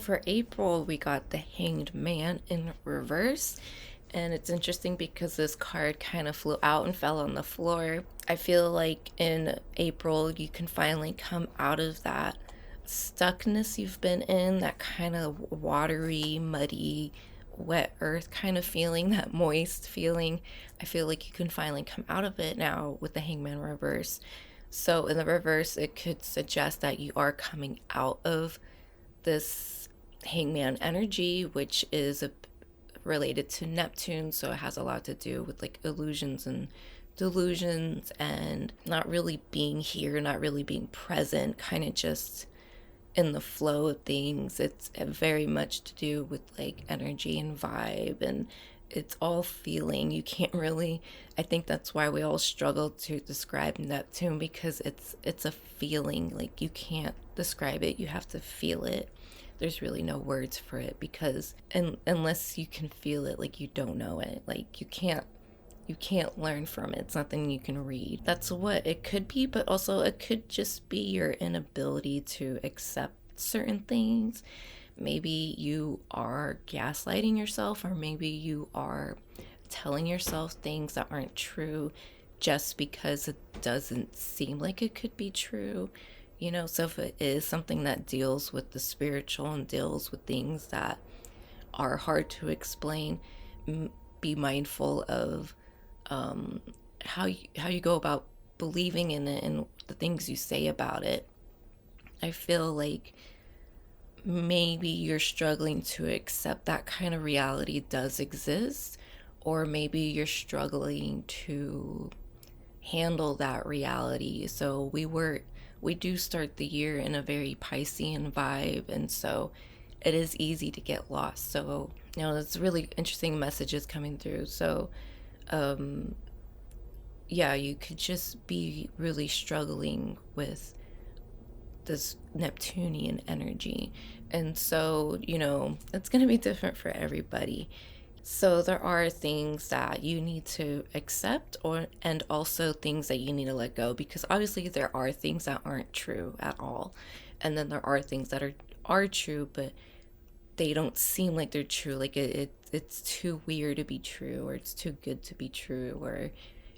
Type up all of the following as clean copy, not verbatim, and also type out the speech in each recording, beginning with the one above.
for April, we got the Hanged Man in reverse. And it's interesting because this card kind of flew out and fell on the floor. I feel like in April, you can finally come out of that stuckness you've been in, that kind of watery, muddy, wet earth kind of feeling, that moist feeling. I feel like you can finally come out of it now with the Hangman reverse. So in the reverse, it could suggest that you are coming out of this Hangman energy, which is related to Neptune. So it has a lot to do with like illusions and delusions and not really being here, not really being present, kind of just in the flow of things. It's very much to do with like energy and vibe, and it's all feeling. You can't really, I think that's why we all struggle to describe Neptune, because it's a feeling. Like you can't describe it, you have to feel it. There's really no words for it, because unless you can feel it, like you don't know it. Like you can't learn from it. It's nothing you can read. That's what it could be, but also it could just be your inability to accept certain things. Maybe you are gaslighting yourself, or maybe you are telling yourself things that aren't true just because it doesn't seem like it could be true. So if it is something that deals with the spiritual and deals with things that are hard to explain, be mindful of how you go about believing in it and the things you say about it. I feel like maybe you're struggling to accept that kind of reality does exist, or maybe you're struggling to handle that reality. So we do start the year in a very Piscean vibe, and so it is easy to get lost. So it's really interesting messages coming through. So yeah, you could just be really struggling with this Neptunian energy. And so, it's going to be different for everybody. So there are things that you need to accept, and also things that you need to let go, because obviously there are things that aren't true at all. And then there are things that are true, but they don't seem like they're true. Like it's too weird to be true, or it's too good to be true, or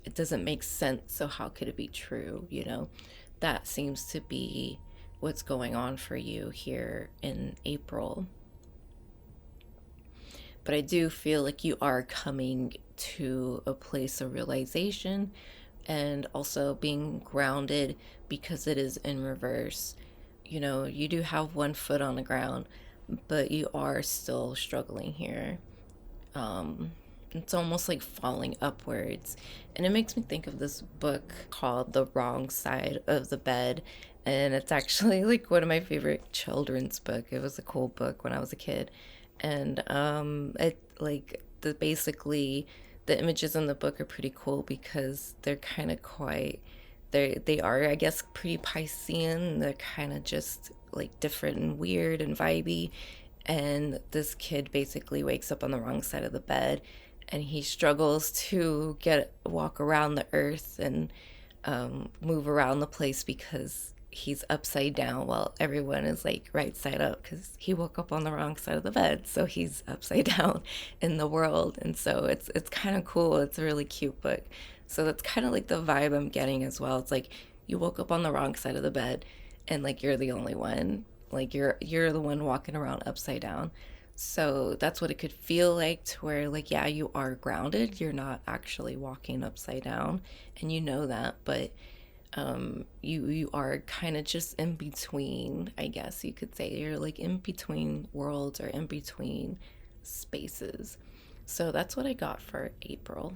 it doesn't make sense. So how could it be true? That seems to be what's going on for you here in April. But I do feel like you are coming to a place of realization and also being grounded, because it is in reverse. You do have one foot on the ground, but you are still struggling here. It's almost like falling upwards. And it makes me think of this book called The Wrong Side of the Bed. And it's actually like one of my favorite children's book. It was a cool book when I was a kid. And it like basically the images in the book are pretty cool, because they're kind of quite, they are, I guess, pretty Piscean. They're kind of just like different and weird and vibey. And this kid basically wakes up on the wrong side of the bed, and he struggles to walk around the earth and move around the place, because he's upside down while everyone is like right side up, because he woke up on the wrong side of the bed, so he's upside down in the world. And so it's kind of cool. It's a really cute book. So that's kind of like the vibe I'm getting as well. It's like you woke up on the wrong side of the bed, and like you're the only one, like you're the one walking around upside down. So that's what it could feel like, to where like, yeah, you are grounded, you're not actually walking upside down, and that, but you are kind of just in between. I guess you could say you're like in between worlds, or in between spaces. So that's what I got for April.